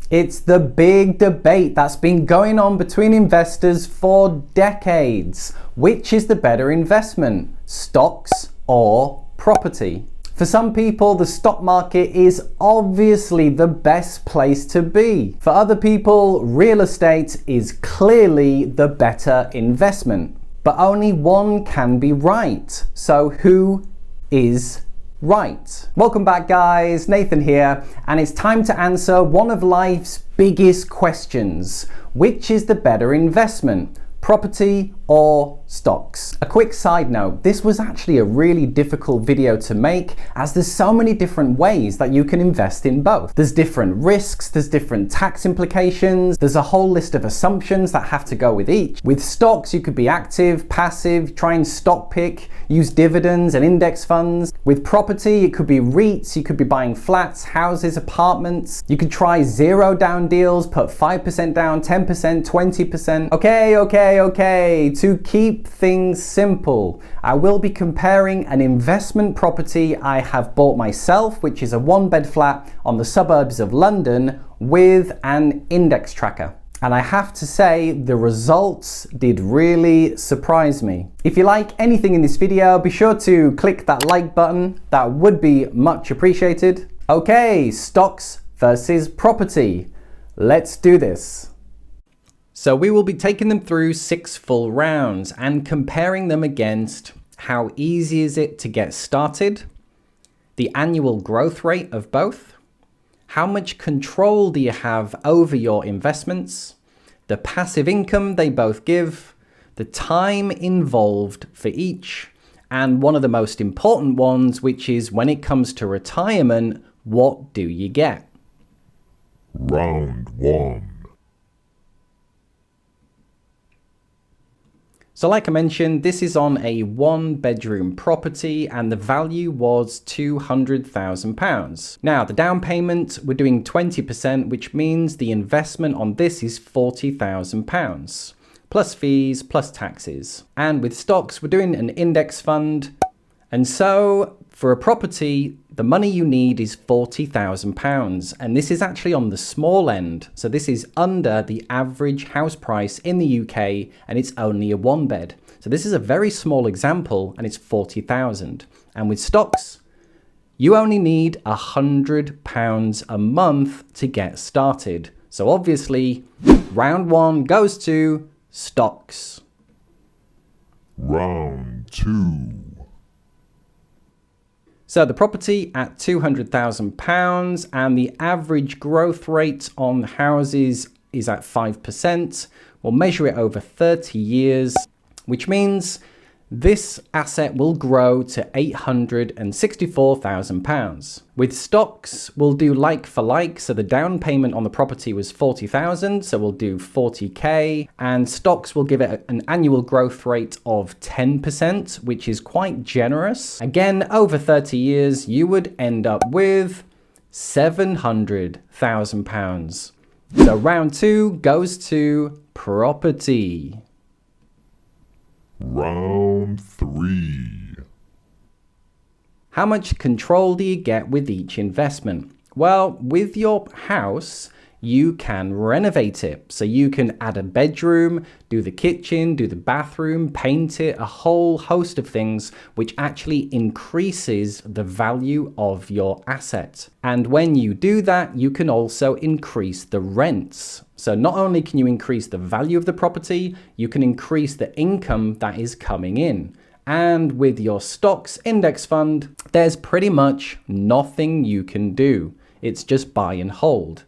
It's the big debate that's been going on between investors for decades. Which is the better investment, stocks or property? For some people, the stock market is obviously the best place to be. For other people, real estate is clearly the better investment. But only one can be right. So who is right? Welcome back, guys. Nathan here, and it's time to answer one of life's biggest questions. Which is the better investment, property or stocks? A quick side note, this was actually a really difficult video to make as there's so many different ways that you can invest in both. There's different risks, there's different tax implications, there's a whole list of assumptions that have to go with each. With stocks, you could be active, passive, try and stock pick, use dividends and index funds. With property, it could be REITs, you could be buying flats, houses, apartments. You could try zero down deals, put 5% down, 10%, 20%. Okay. To keep things simple, I will be comparing an investment property I have bought myself, which is a one-bed flat on the suburbs of London, with an index tracker. And I have to say, the results did really surprise me. If you like anything in this video, be sure to click that like button. That would be much appreciated. Okay, stocks versus property. Let's do this. So we will be taking them through 6 full rounds and comparing them against how easy is it to get started, the annual growth rate of both, how much control do you have over your investments, the passive income they both give, the time involved for each, and one of the most important ones, which is when it comes to retirement, what do you get? Round 1. So like I mentioned, this is on a 1-bedroom property and the value was £200,000. Now the down payment, we're doing 20%, which means the investment on this is £40,000, plus fees, plus taxes. And with stocks, we're doing an index fund. And so for a property, the money you need is £40,000. And this is actually on the small end. So this is under the average house price in the UK, and it's only a 1-bed. So this is a very small example, and it's £40,000. And with stocks, you only need £100 a month to get started. So obviously, round 1 goes to stocks. Round 2. So the property at £200,000 and the average growth rate on houses is at 5%. We'll measure it over 30 years, which means this asset will grow to £864,000. With stocks, we'll do like for like. So the down payment on the property was £40,000, so we'll do 40k. And stocks will give it an annual growth rate of 10%, which is quite generous. Again, over 30 years, you would end up with £700,000. So round 2 goes to property. Round 3. How much control do you get with each investment? Well, with your house, you can renovate it. So you can add a bedroom, do the kitchen, do the bathroom, paint it, a whole host of things, which actually increases the value of your asset. And when you do that, you can also increase the rents. So not only can you increase the value of the property, you can increase the income that is coming in. And with your stocks index fund, there's pretty much nothing you can do. It's just buy and hold.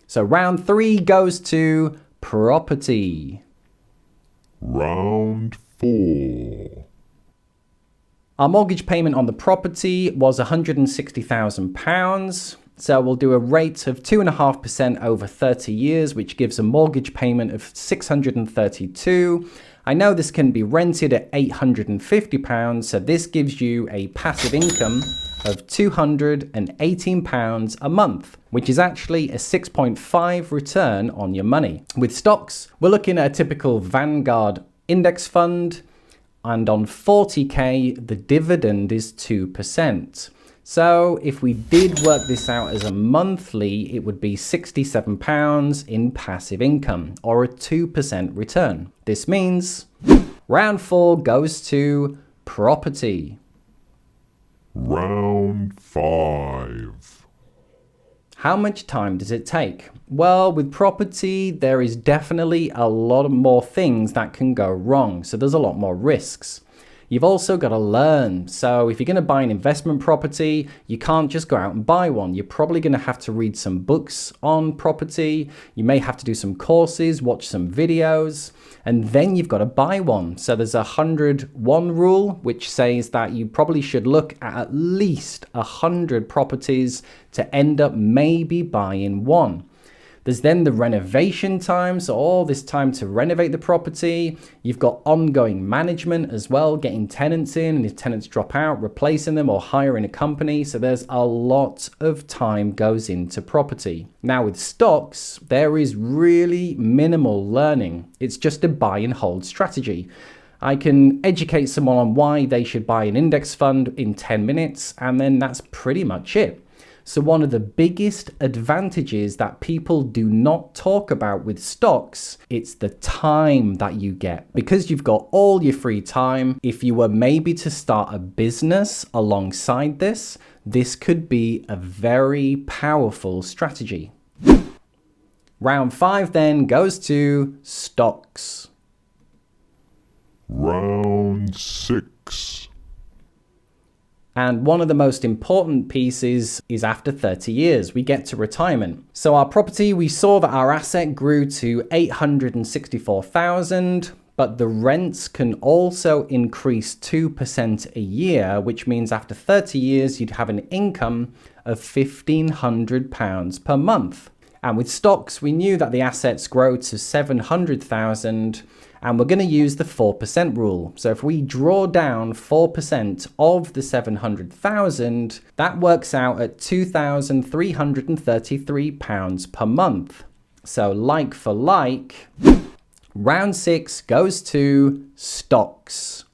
So round 3 goes to property. Round 4. Our mortgage payment on the property was £160,000. So we'll do a rate of 2.5% over 30 years, which gives a mortgage payment of £632. I know this can be rented at £850, so this gives you a passive income of £218 a month, which is actually a 6.5 return on your money. With stocks, we're looking at a typical Vanguard index fund, and on 40k, the dividend is 2%. So if we did work this out as a monthly, it would be £67 in passive income, or a 2% return. This means round 4 goes to property. Round 5. How much time does it take? Well, with property, there is definitely a lot more things that can go wrong. So there's a lot more risks. You've also got to learn. So if you're going to buy an investment property, you can't just go out and buy one. You're probably going to have to read some books on property. You may have to do some courses, watch some videos, and then you've got to buy one. So there's a 100-1 rule, which says that you probably should look at least 100 properties to end up maybe buying one. There's then the renovation time, so all this time to renovate the property. You've got ongoing management as well, getting tenants in, and if tenants drop out, replacing them or hiring a company. So there's a lot of time goes into property. Now with stocks, there is really minimal learning. It's just a buy and hold strategy. I can educate someone on why they should buy an index fund in 10 minutes, and then that's pretty much it. So one of the biggest advantages that people do not talk about with stocks, it's the time that you get. Because you've got all your free time, if you were maybe to start a business alongside this, this could be a very powerful strategy. Round 5 then goes to stocks. Round 6. And one of the most important pieces is after 30 years, we get to retirement. So our property, we saw that our asset grew to 864,000, but the rents can also increase 2% a year, which means after 30 years, you'd have an income of £1,500 per month. And with stocks, we knew that the assets grow to 700,000, and we're going to use the 4% rule. So if we draw down 4% of the 700,000, that works out at £2,333 per month. So like for like, round 6 goes to stocks.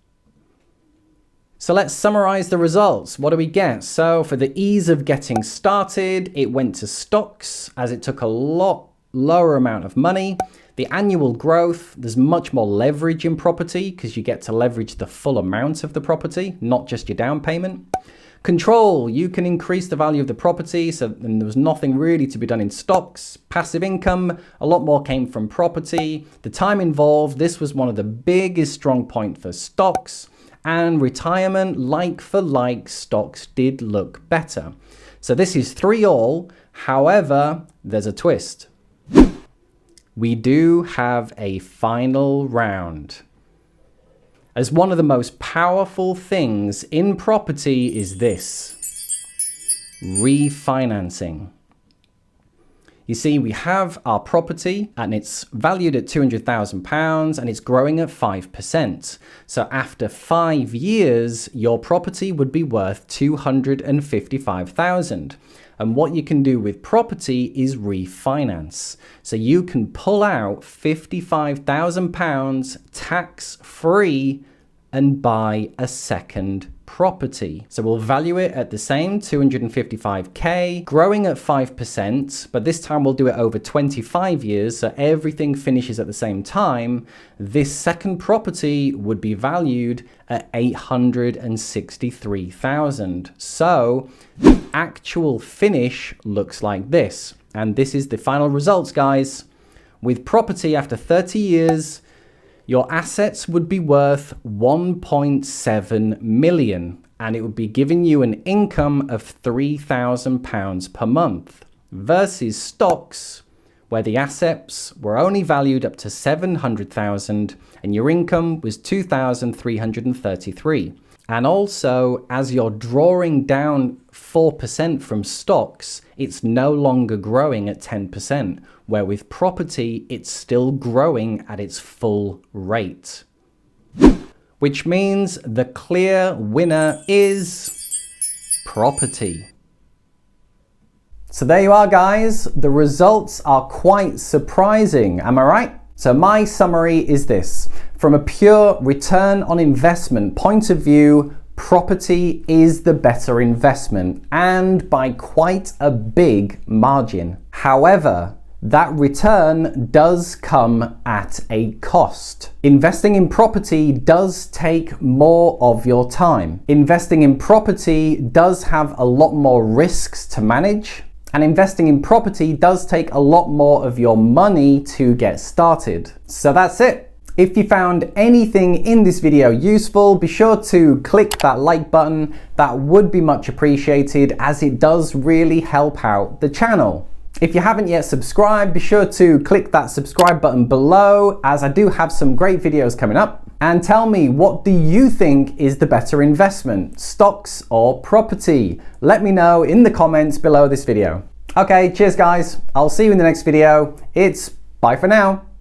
So let's summarize the results. What do we get? So for the ease of getting started, it went to stocks as it took a lot lower amount of money. The annual growth, there's much more leverage in property because you get to leverage the full amount of the property, not just your down payment. Control, you can increase the value of the property, so then there was nothing really to be done in stocks. Passive income, a lot more came from property. The time involved, this was one of the biggest strong point for stocks. And retirement, like for like, stocks did look better. So this is 3-all. However, there's a twist. We do have a final round. As one of the most powerful things in property is this: refinancing. You see, we have our property and it's valued at £200,000 and it's growing at 5%. So after 5 years, your property would be worth £255,000. And what you can do with property is refinance. So you can pull out £55,000 tax-free and buy a second property. So we'll value it at the same 255k, growing at 5%, but this time we'll do it over 25 years, so everything finishes at the same time. This second property would be valued at 863,000. So the actual finish looks like this. And this is the final results, guys. With property after 30 years, your assets would be worth 1.7 million, and it would be giving you an income of £3,000 per month, versus stocks, where the assets were only valued up to 700,000 and your income was 2,333. And also, as you're drawing down 4% from stocks, it's no longer growing at 10%, where with property, it's still growing at its full rate. Which means the clear winner is property. So there you are, guys. The results are quite surprising, am I right? So my summary is this. From a pure return on investment point of view, property is the better investment, and by quite a big margin. However, that return does come at a cost. Investing in property does take more of your time. Investing in property does have a lot more risks to manage, and investing in property does take a lot more of your money to get started. So that's it. If you found anything in this video useful, be sure to click that like button. That would be much appreciated, as it does really help out the channel. If you haven't yet subscribed, be sure to click that subscribe button below, as I do have some great videos coming up. And tell me, what do you think is the better investment, stocks or property? Let me know in the comments below this video. Okay, cheers guys. I'll see you in the next video. It's bye for now.